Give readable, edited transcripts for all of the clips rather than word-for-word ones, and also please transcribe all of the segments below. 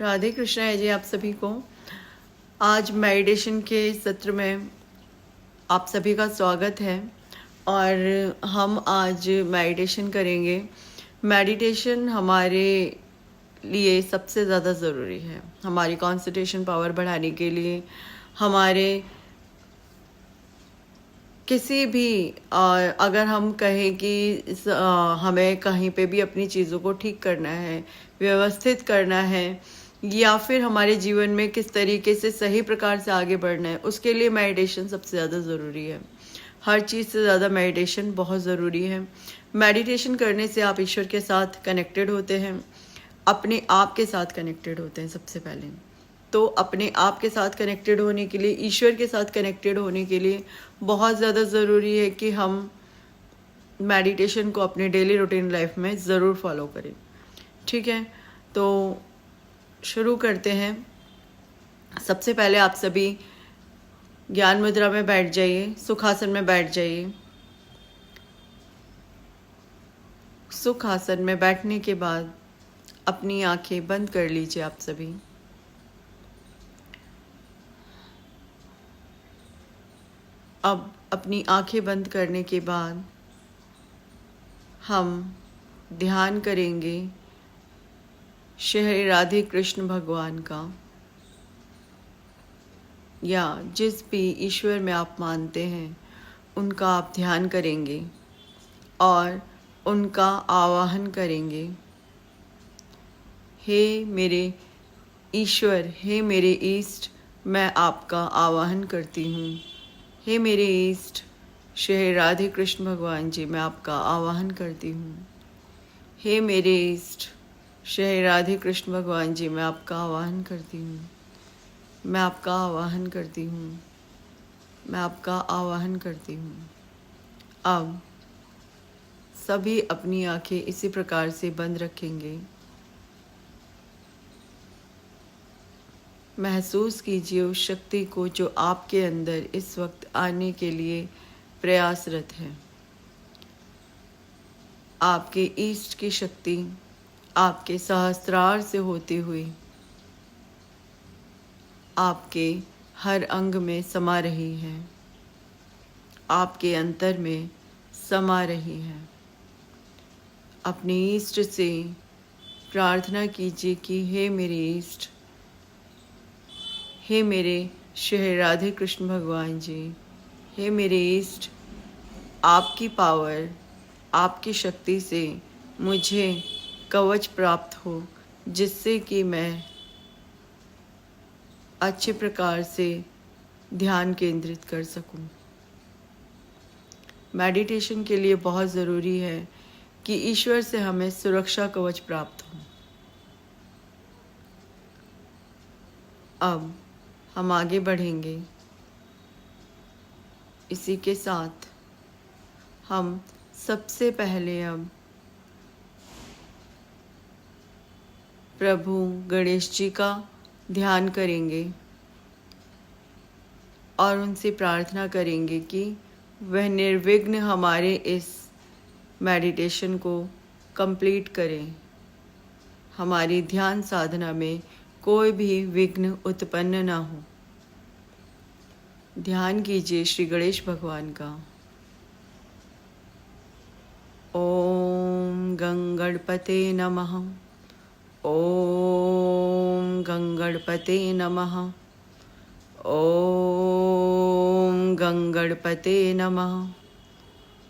राधे कृष्णा है जी आप सभी को। आज मेडिटेशन के सत्र में आप सभी का स्वागत है और हम आज मेडिटेशन करेंगे। मेडिटेशन हमारे लिए सबसे ज़्यादा ज़रूरी है, हमारी कॉन्सेंट्रेशन पावर बढ़ाने के लिए, हमारे किसी भी अगर हम कहें कि हमें कहीं पे भी अपनी चीज़ों को ठीक करना है, व्यवस्थित करना है, या फिर हमारे जीवन में किस तरीके से सही प्रकार से आगे बढ़ना है, उसके लिए मेडिटेशन सबसे ज़्यादा ज़रूरी है। हर चीज़ से ज़्यादा मेडिटेशन बहुत ज़रूरी है। मेडिटेशन करने से आप ईश्वर के साथ कनेक्टेड होते हैं, अपने आप के साथ कनेक्टेड होते हैं। सबसे पहले तो अपने आप के साथ कनेक्टेड होने के लिए, ईश्वर के साथ कनेक्टेड होने के लिए बहुत ज़्यादा ज़रूरी है कि हम मेडिटेशन को अपने डेली रूटीन लाइफ में ज़रूर फॉलो करें। ठीक है, तो शुरू करते हैं। सबसे पहले आप सभी ज्ञान मुद्रा में बैठ जाइए, सुखासन में बैठ जाइए। सुखासन में बैठने के बाद अपनी आंखें बंद कर लीजिए आप सभी। अब अपनी आंखें बंद करने के बाद हम ध्यान करेंगे श्री राधे कृष्ण भगवान का, या जिस भी ईश्वर में आप मानते हैं उनका आप ध्यान करेंगे और उनका आवाहन करेंगे। हे मेरे ईश्वर, हे मेरे ईष्ट, मैं आपका आवाहन करती हूँ। हे मेरे ईष्ट श्री राधे कृष्ण भगवान जी, मैं आपका आवाहन करती हूँ। हे मेरे ईष्ट श्री राधे कृष्ण भगवान जी, मैं आपका आवाहन करती हूँ। मैं आपका आवाहन करती हूँ। मैं आपका आवाहन करती हूँ। अब सभी अपनी आंखें इसी प्रकार से बंद रखेंगे। महसूस कीजिए उस शक्ति को जो आपके अंदर इस वक्त आने के लिए प्रयासरत है। आपके ईष्ट की शक्ति आपके सहस्त्रार से होती हुई आपके हर अंग में समा रही है, आपके अंतर में समा रही है। अपने ईष्ट से प्रार्थना कीजिए कि हे मेरे ईष्ट, हे मेरे श्री राधे कृष्ण भगवान जी, हे मेरे ईष्ट, आपकी पावर, आपकी शक्ति से मुझे कवच प्राप्त हो, जिससे कि मैं अच्छे प्रकार से ध्यान केंद्रित कर सकूं। मेडिटेशन के लिए बहुत ज़रूरी है कि ईश्वर से हमें सुरक्षा कवच प्राप्त हो। अब हम आगे बढ़ेंगे। इसी के साथ हम सबसे पहले अब प्रभु गणेश जी का ध्यान करेंगे और उनसे प्रार्थना करेंगे कि वह निर्विघ्न हमारे इस मेडिटेशन को कंप्लीट करें। हमारी ध्यान साधना में कोई भी विघ्न उत्पन्न ना हो। ध्यान कीजिए श्री गणेश भगवान का। ओम गंगणपते नमः। ओम गंगणपते नमः। ओम गंगणपते नमः।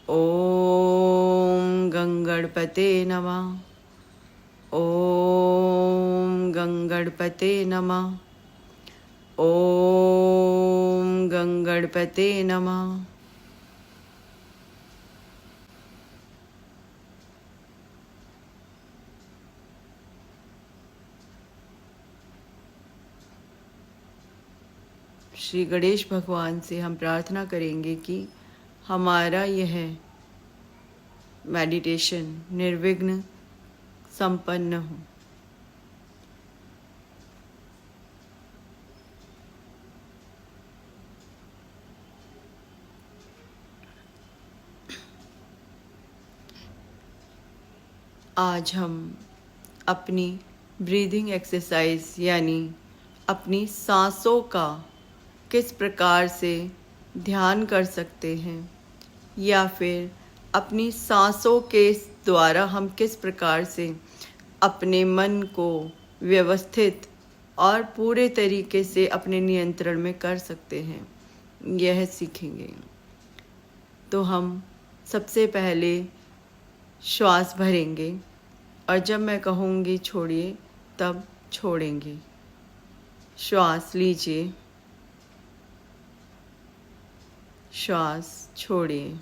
ओम गंगणपते नमः। ओम गंगणपते नमः। ओम गंगणपते नमः। श्री गणेश भगवान से हम प्रार्थना करेंगे कि हमारा यह मेडिटेशन निर्विघ्न संपन्न हो। आज हम अपनी ब्रीदिंग एक्सरसाइज यानी अपनी सांसों का किस प्रकार से ध्यान कर सकते हैं, या फिर अपनी सांसों के द्वारा हम किस प्रकार से अपने मन को व्यवस्थित और पूरे तरीके से अपने नियंत्रण में कर सकते हैं, यह सीखेंगे। तो हम सबसे पहले श्वास भरेंगे और जब मैं कहूँगी छोड़िए तब छोड़ेंगे। श्वास लीजिए, श्वास छोड़िए,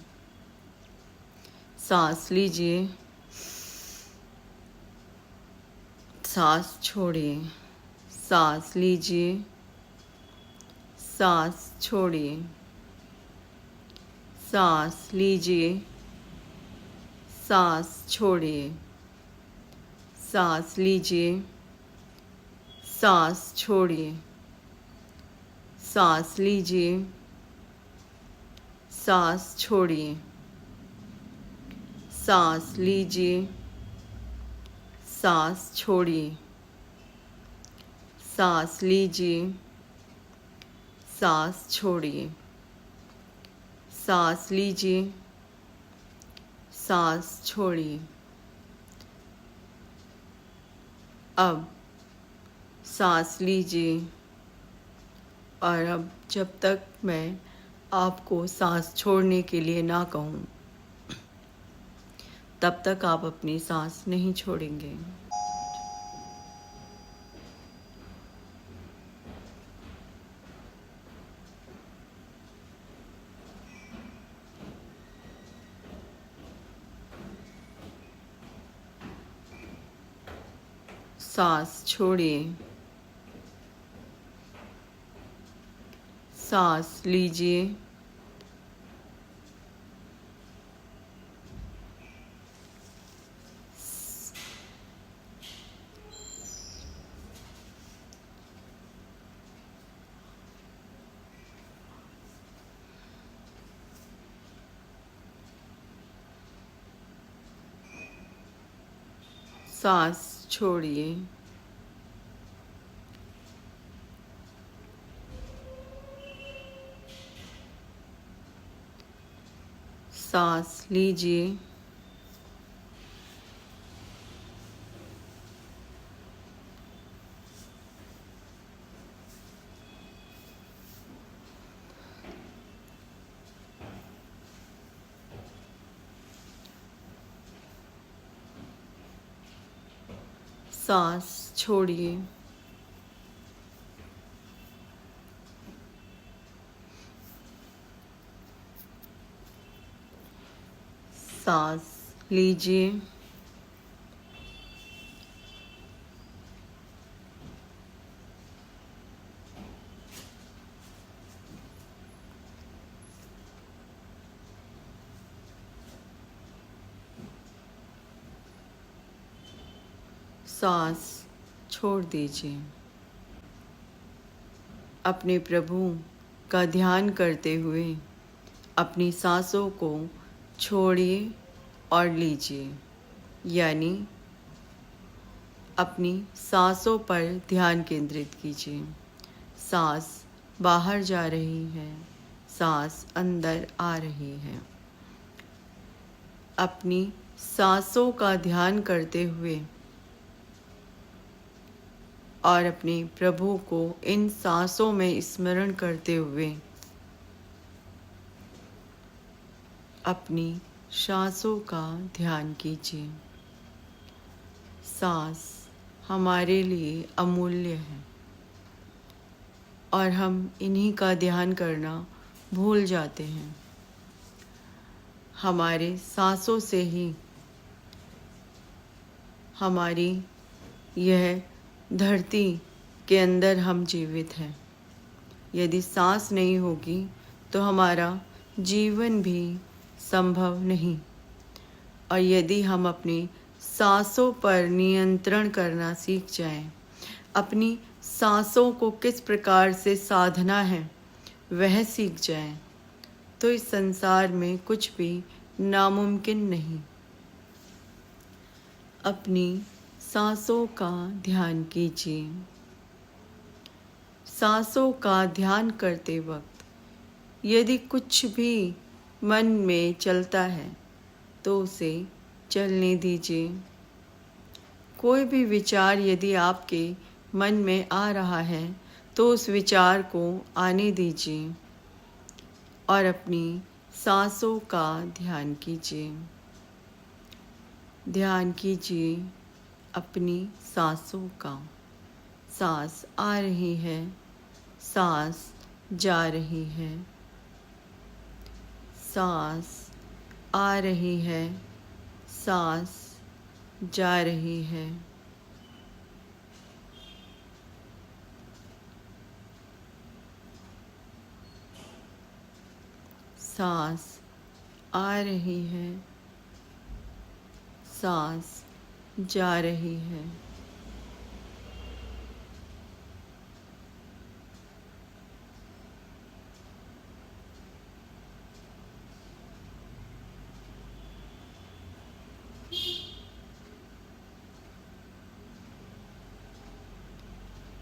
सांस लीजिए, सांस छोड़िए, सांस लीजिए, सांस छोड़िए, सांस लीजिए, सांस छोड़िए, सांस लीजिए, सांस छोड़िए, सांस लीजिए, सांस छोड़िए, सांस लीजिए, सांस छोड़िए, सांस लीजिए, सांस छोड़िए, सांस लीजिए, सांस छोड़िए। अब सांस लीजिए और अब जब तक मैं आपको सांस छोड़ने के लिए ना कहूँ तब तक आप अपनी सांस नहीं छोड़ेंगे। सांस छोड़िए, सांस लीजिए, सांस छोड़िए, सांस लीजिए, सांस छोड़िए, सांस लीजिए, सांस छोड़ दीजिए। अपने प्रभु का ध्यान करते हुए अपनी सांसों को छोड़िए और लीजिए, यानी अपनी सांसों पर ध्यान केंद्रित कीजिए। सांस बाहर जा रही है, सांस अंदर आ रही है। अपनी सांसों का ध्यान करते हुए और अपने प्रभु को इन सांसों में स्मरण करते हुए अपनी सांसों का ध्यान कीजिए। सांस हमारे लिए अमूल्य है और हम इन्हीं का ध्यान करना भूल जाते हैं। हमारे सांसों से ही हमारी यह धरती के अंदर हम जीवित हैं। यदि सांस नहीं होगी तो हमारा जीवन भी संभव नहीं। और यदि हम अपनी सांसों पर नियंत्रण करना सीख जाएं, अपनी सांसों को किस प्रकार से साधना है वह सीख जाएं, तो इस संसार में कुछ भी नामुमकिन नहीं। अपनी सांसों का ध्यान कीजिए। सांसों का ध्यान करते वक्त यदि कुछ भी मन में चलता है तो उसे चलने दीजिए। कोई भी विचार यदि आपके मन में आ रहा है तो उस विचार को आने दीजिए और अपनी सांसों का ध्यान कीजिए। ध्यान कीजिए अपनी सांसों का। सांस आ रही है, सांस जा रही है, सांस आ रही है, सांस जा रही है। सांस आ रही है, सांस जा रही है।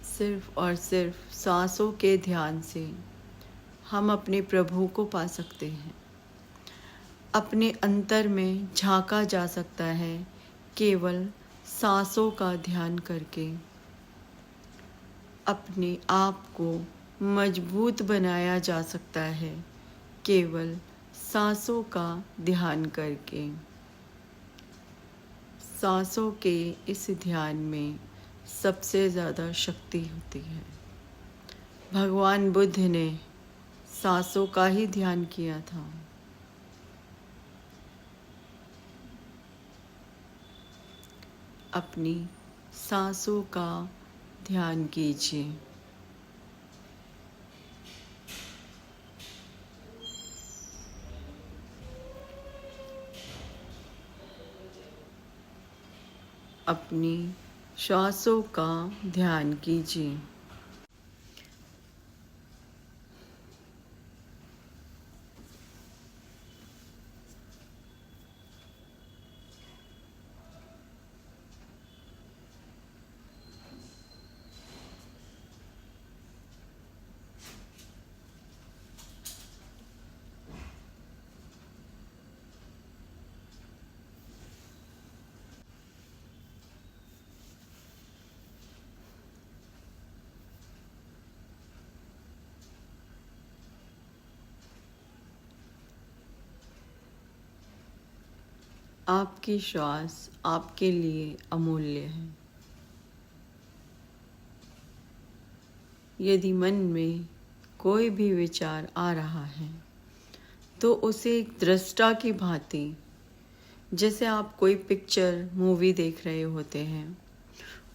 सिर्फ और सिर्फ सांसों के ध्यान से हम अपने प्रभु को पा सकते हैं। अपने अंतर में झांका जा सकता है केवल सांसों का ध्यान करके। अपने आप को मजबूत बनाया जा सकता है केवल सांसों का ध्यान करके। सांसों के इस ध्यान में सबसे ज़्यादा शक्ति होती है। भगवान बुद्ध ने सांसों का ही ध्यान किया था। अपनी सांसों का ध्यान कीजिए। अपनी श्वासों का ध्यान कीजिए। आपकी श्वास आपके लिए अमूल्य है। यदि मन में कोई भी विचार आ रहा है तो उसे एक दृष्टा की भांति, जैसे आप कोई पिक्चर मूवी देख रहे होते हैं,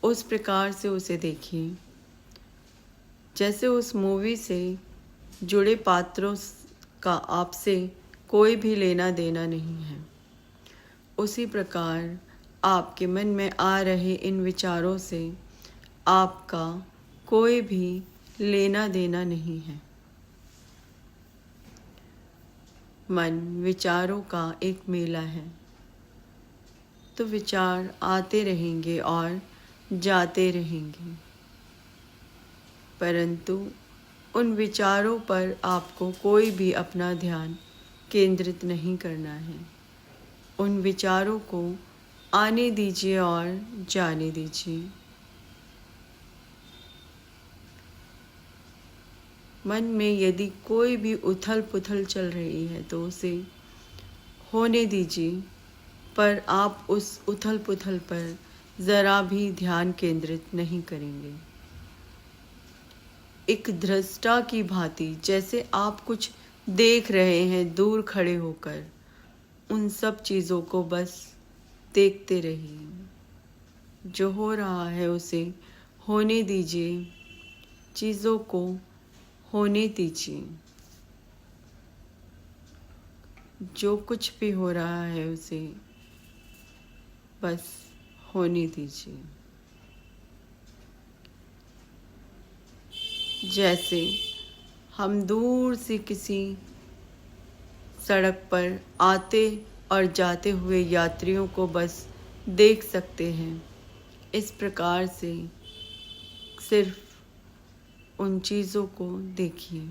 उस प्रकार से उसे देखिए। जैसे उस मूवी से जुड़े पात्रों का आपसे कोई भी लेना देना नहीं है, उसी प्रकार आपके मन में आ रहे इन विचारों से आपका कोई भी लेना देना नहीं है। मन विचारों का एक मेला है, तो विचार आते रहेंगे और जाते रहेंगे, परंतु उन विचारों पर आपको कोई भी अपना ध्यान केंद्रित नहीं करना है। उन विचारों को आने दीजिए और जाने दीजिए। मन में यदि कोई भी उथल पुथल चल रही है तो उसे होने दीजिए, पर आप उस उथल पुथल पर ज़रा भी ध्यान केंद्रित नहीं करेंगे। एक दृष्टा की भांति, जैसे आप कुछ देख रहे हैं दूर खड़े होकर, उन सब चीज़ों को बस देखते रहिए। जो हो रहा है उसे होने दीजिए, चीज़ों को होने दीजिए। जो कुछ भी हो रहा है उसे बस होने दीजिए। जैसे हम दूर से किसी सड़क पर आते और जाते हुए यात्रियों को बस देख सकते हैं, इस प्रकार से सिर्फ उन चीज़ों को देखिए,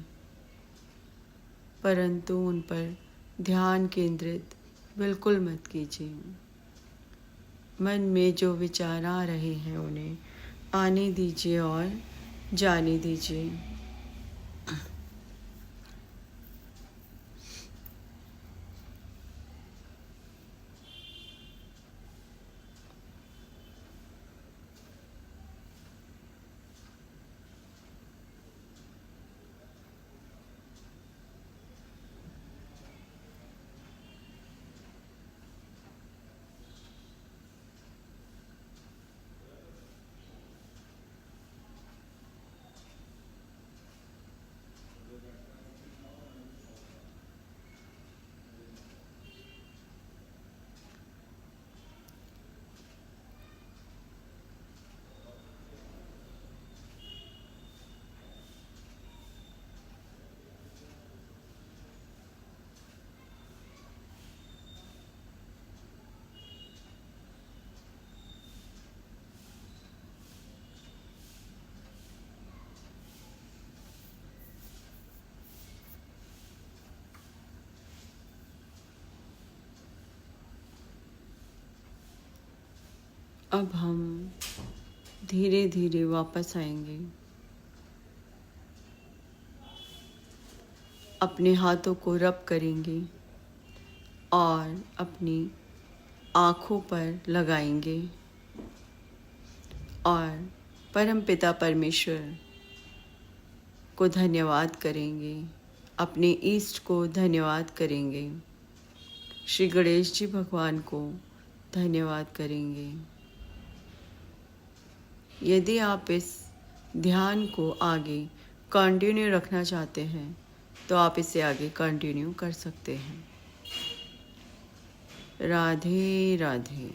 परंतु उन पर ध्यान केंद्रित बिल्कुल मत कीजिए। मन में जो विचार आ रहे हैं उन्हें आने दीजिए और जाने दीजिए। अब हम धीरे धीरे वापस आएंगे। अपने हाथों को रब करेंगे और अपनी आँखों पर लगाएंगे और परमपिता परमेश्वर को धन्यवाद करेंगे, अपने ईष्ट को धन्यवाद करेंगे, श्री गणेश जी भगवान को धन्यवाद करेंगे। यदि आप इस ध्यान को आगे कंटिन्यू रखना चाहते हैं तो आप इसे आगे कंटिन्यू कर सकते हैं। राधे राधे।